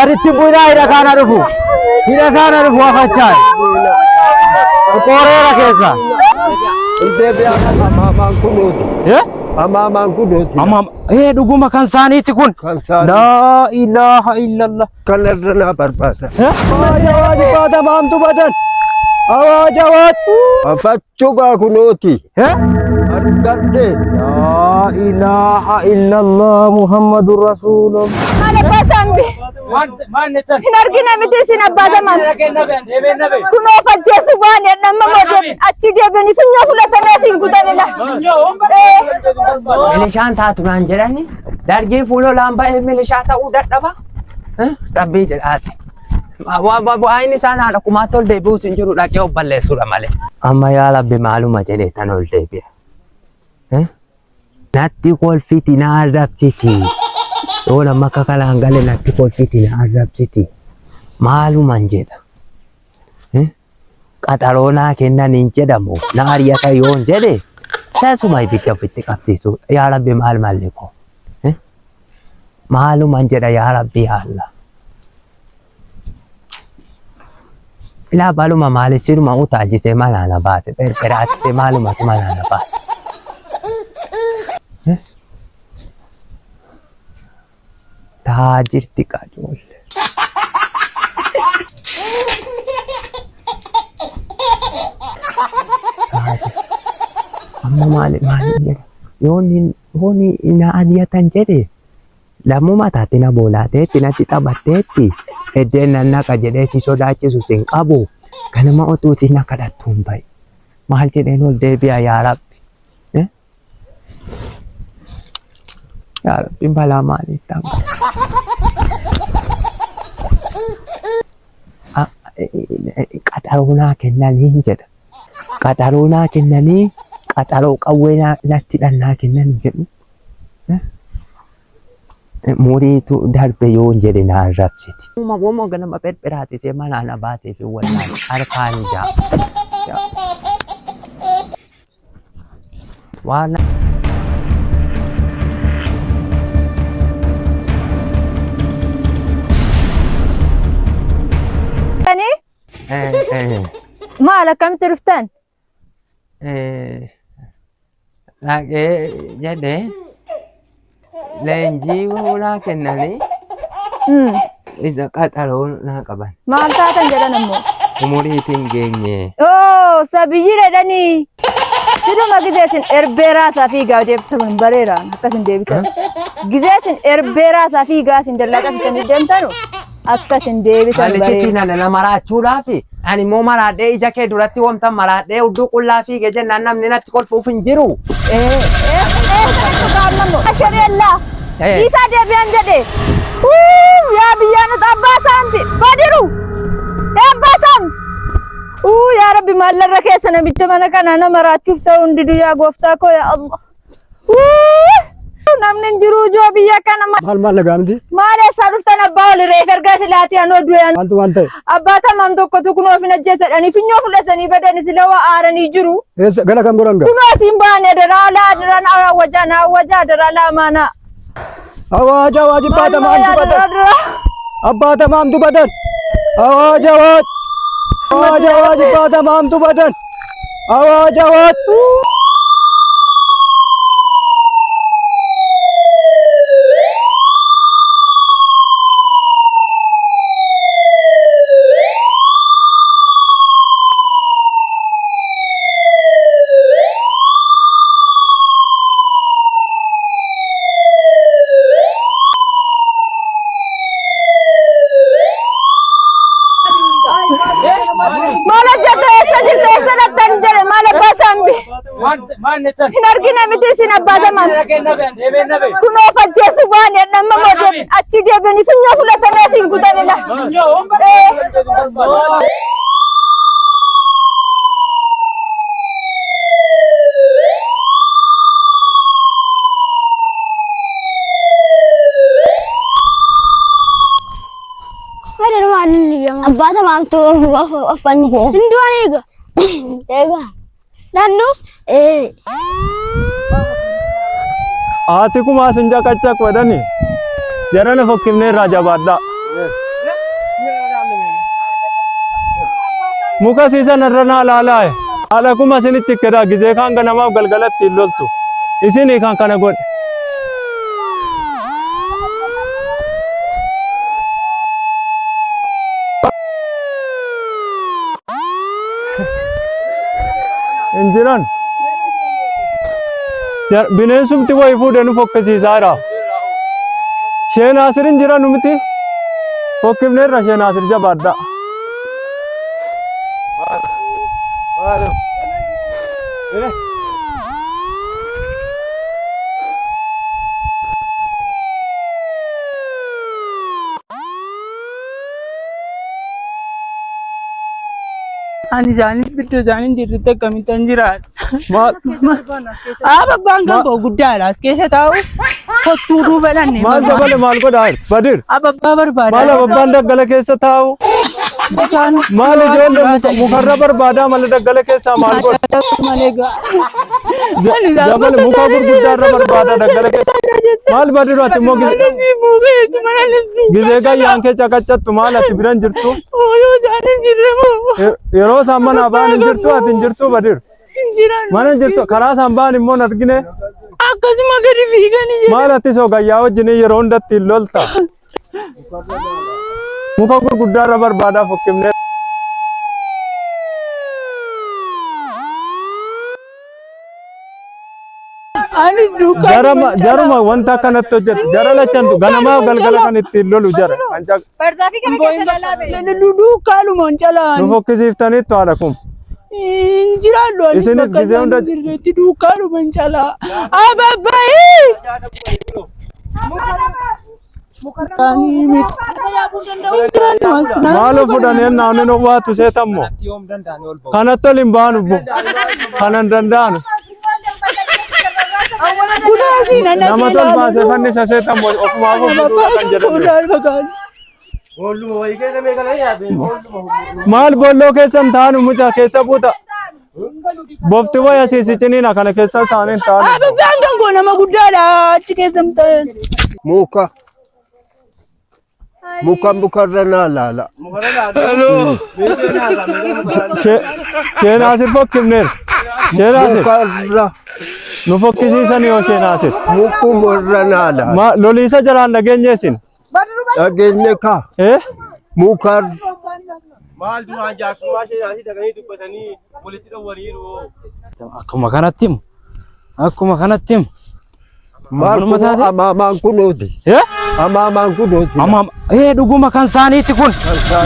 Aritti bu'ina ira kana dhufu. Ira kana dhufu afachaa. Qoreera keessa. Deebi'a amaamaan kunuuti. Amaamaan kunuuti. Dhuguma kan saaniiti kun. Kan saanii. Laa ilaaha illallah. Kan irra naa barbaada. Awaaja baata maamtu badan. Awaaja waatu. Afachuu gaa kunuuti. Argadhe. Laa ilaaha illallah Muhammadur Rasulullah. Maal baasambi. Hin argina miti isin abbaata maam. Kunoo fajjeessu baane nama mootii achi deebiin finyoo fudhatanii asiin kutanidha. Milishaan taatu naan jedhani dargii fuuloo laamba'ee milishaa ta'uu dadhaba. Rabbii jedhaati. Waa'een isaan haadha kumaatti ol deebi'uus hin jiru dhaqee of balleessuudha malee. Amma yaa Rabbi maaluma jedhee tan ol deebi'a. Natti kolfiti na arrabsiti. Yoo nama akka kalaan galee natti kolfiti na arrabsiti. Maaluman jedha. Qaxaroo naa kennan hin jedhamu. Na ari'ata yoon jedhe tasuma ibidda ofitti qabsiisu. Yaa Rabbi maal malli koo. Maaluman jedha yaa Rabbi haala. Ilaa baluma maali siruma utaajisee malaana baase. Berberaatise maalumatu malaana baase. Taajirti qajoollee. Amma maali jedha yoonni na ari'atan jedhe lammuma taate na boolaateetti natti taphatteetti eddeen nan naqa jedhee si sodaachisu sin qabu ganama otuu si na kadhattuun bahe maal jedheen ol deebi'a yaa Rabbi. Yaa Rabbi balaa maaliif ta'a? Qaxaroo naa kennanii jedha. Qaxaroo naa kennanii qaxaroo qawwee natti dhannaa kennan jedhu. Muriitu darbe yoon jedhe na arrabsiti. Uumama ganama berberaatise malaana baatee fi wallaahi harkaan ijaa. Waan maal akkamitti dhuftan? Dhaqee jedhe leenjii naa kennanii isa qaxaroo naa qaban. Maal taatan jedhan ammoo? Umuriitiin geenye. Sabiyyi jedhanii siduma gizeesin erbeeraasaa fi gaafatamuun bareeraan akkasin deebitan. Gizeesin erbeeraasaa fi gaasin dallaaqa fitanii deemtanu akkasin deebitan bareera. Maalitti nana maraachuudhaaf ani immoo maraadhee ija kee duratti wamtan maraadhee hudduu qullaa fiigee jennaan namni natti kolfuuf hin jiru. Ashareellaa isaa deebi'an jedhe yaa biyyaanota abbaa saamti badiru abbaa saamti yaa Rabbi maallarra keessa namicha mana kana nama raachuuf ta'u hundidu yaa gooftaa koo yaa Allah namni hin jiru ijoo biyya kana maal lagaamti? Maal eessaa dhuftan abbaa ol reef ergaa silaatii anoo du'an Maal ta'e? abbaa tamam tokkotu kunoo fin ajjeesadhanii finyoo fudhatanii badani sila waa aaranii jiru. Gala kam goranga? Kunoo siin baane daraan awwajaa daraalaa maanaa. Awaaja waajib baata maamtu badan. Abbaata maamtu badan. Awaaja waajib baata maamtu badan. Awaaja waat. Mala jadda eessa dhattan jedhe maal abbaa saambi. Hin argina miti isin abbaata maam. Kunoo fajjeessu baane nama mootii achi deebiin finyoo fudhatanii asiin kutanidha. Abbaata maamtu afaan jira. Hinduun eega. Eega. Naannoo. Haati kumaa sin caqacaq wadani jarana fokkifnee irraa jabaadhaa. muka siisan irra naa laalaa haala kuma isinitti kedhaa gizee kaan ganamaaf galgalatti hin loltu isinii kan kana godhe hin jiran bineensumti wayi fuudhee nu fokkisiisaa jira Shee Naasir hin jiran miti fokkifneerra Shee Naasir jabaadha Ani jaanis biddoo isaanii jirritti akkamitti jiraat. maal Abbaan kan koo guddaadha as keessa taa'u kottuu duuba dhanne. maal dabale maal godhaa Badir Abbaa barbaada. maal abbaan daggala keessa taa'u maal ijoollee mukarra barbaadaa malee daggala keessaa maal godha dabale muka gurguddaarra barbaadaa daggala keessa maal Badir ati immoo gizee gayyaan kee caqacattu maal ati biran jirtu yeroo isaan mana ba'an hin jirtu ati hin jirtu Badir mana hin jirtu karaa isaan ba'an immoo hin argine akkasuma gadi fiiganii jiru. maal ati soo gayyaa wajjin yeroo hundatti hin lolta muka gurguddaarra barbaadaa fokkifnee Anis duukaa. jaruma wanta akkanatti hojjetu jara lachantu ganamaaf galgala kan ittiin lolu jara Barzaafi kana keessa lalaabee. Duukaalumaan calaan. nu fokkisiiftaniittu haadha kun Injiraallu ani Isinis bakka gizee hunda- isaan jirretti duukaalumaan calaa. Ababbaayii. maaloo fudhanii naannoo nu waatu seetammo kanatti ol hin baanu kanan danda'anu nama tol baasee fannisa seetammo ofumaaf ofuudhaa kan jedhamu maal bolloo keessan taanu mucaa keessa buuta bofti waya siisiciniina kana keessa taaniin taanu Ababbaan kan koo nama guddaadha achi keessa ta'e. mukarra naa laala. Shee Naasir fokkifneer Shee Naasir Mukarra nu fokkisiisan yoo Shee Naasir mukumarra naa laala. loliisa jaraan dhageenye isin Dhageenye kaa mukar maal du'aan jaarsummaa Shee Naasir dhaqanii dubbatanii walitti dhowwaniiru. akkuma kanatti himu maal amaamaan kunuuti. Amaamaan kunuuti. dhuguma kan saaniiti kun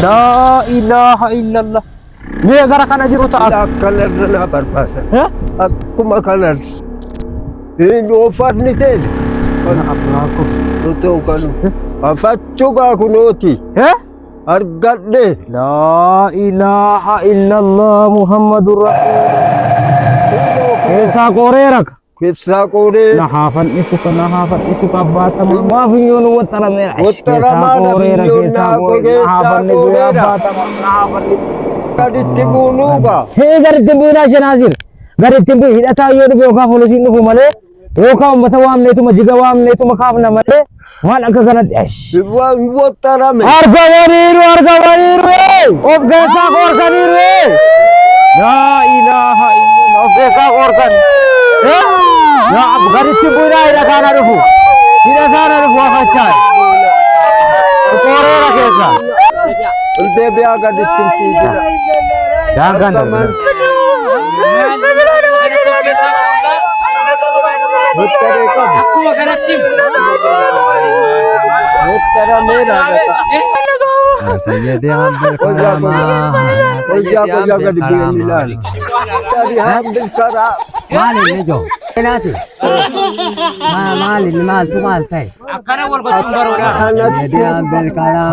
laa ilaaha illallah mee gara kana jiru ta'a Akkanarra naa barbaada. Akkuma kanarra. Hin ooffatni seeni. Otoo kanu. Afachugaa kunuuti. Argadhe. laa ilaaha illallah muhammadur rasul keessaa qoreera Keessaa qooree. nahaafan ifu qabbaatama waa finyoon wattarameera Wattaramaa finyoon naa keessaa qoreera. Gaditti buunuuga. garitti buunaa Shee Naasir garitti buu hidhataa yoo dhufe yookaan poolisiin dhufu malee yookaan uummata waamneetuma jiga waamneetuma kaafna malee waan akka kanatti Wattarame. argamaniiru of keessaa qoorkaniiru laa ilaaha illallah of keessaa qoorkan garitti buunaa hidhataana dhufu afachaa qoreera keessaa Deebi'aa gaditti fiigina. daangaan Wattaree qabu. Wattarameera gata. Qoyyaa gadi bu'een ilaala. Gadi hambil karaa. Maaltu maal ta'e?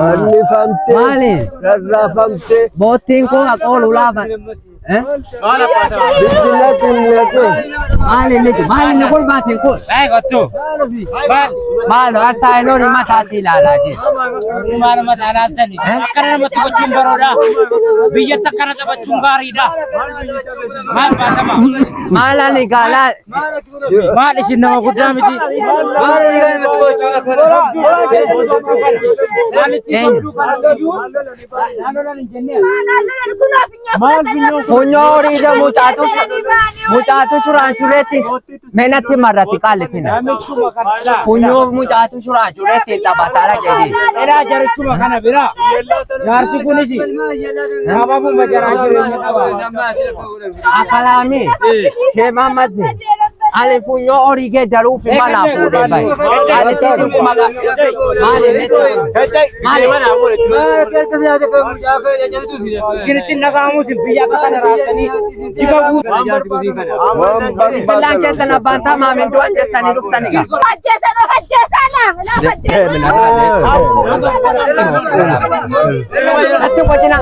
Fannifamtee. Rarraafamtee. Boottiin kun akka oolu laafan. Maal abbaata. Maali kun baatin kun. Kottu. Maalo akka enoon mataatti ilaalaa jiru. Maal mataa laattani? Akkana namatti gochuun baroodha. Biyyatti akkana taphachuun gaariidha. Maal baatama? Maalani gaalaa. Maal isin nama guddaa miti? Maal namatti gochuun Funyoo horiidha mucaatu suraan sureetti menatti marratti qaalitina. Funyoo mucaatu suraan sureetti taphataa jedhi. Eraa jarichuma kana bira. Jaarsi kunis sababuma jaraa jireenya qaba. Akalaami shee Mahammadni ani funyoo horii geeddaruuf mana fuudhee bahe. Ani tiitiin kumaga Isinitti nagaamu sin biyya akka kana raaftanii jiba guutuu. Sillaan keessan abbaan tamaa minduan jettanii dhuftanii qaba. Atti wajjina.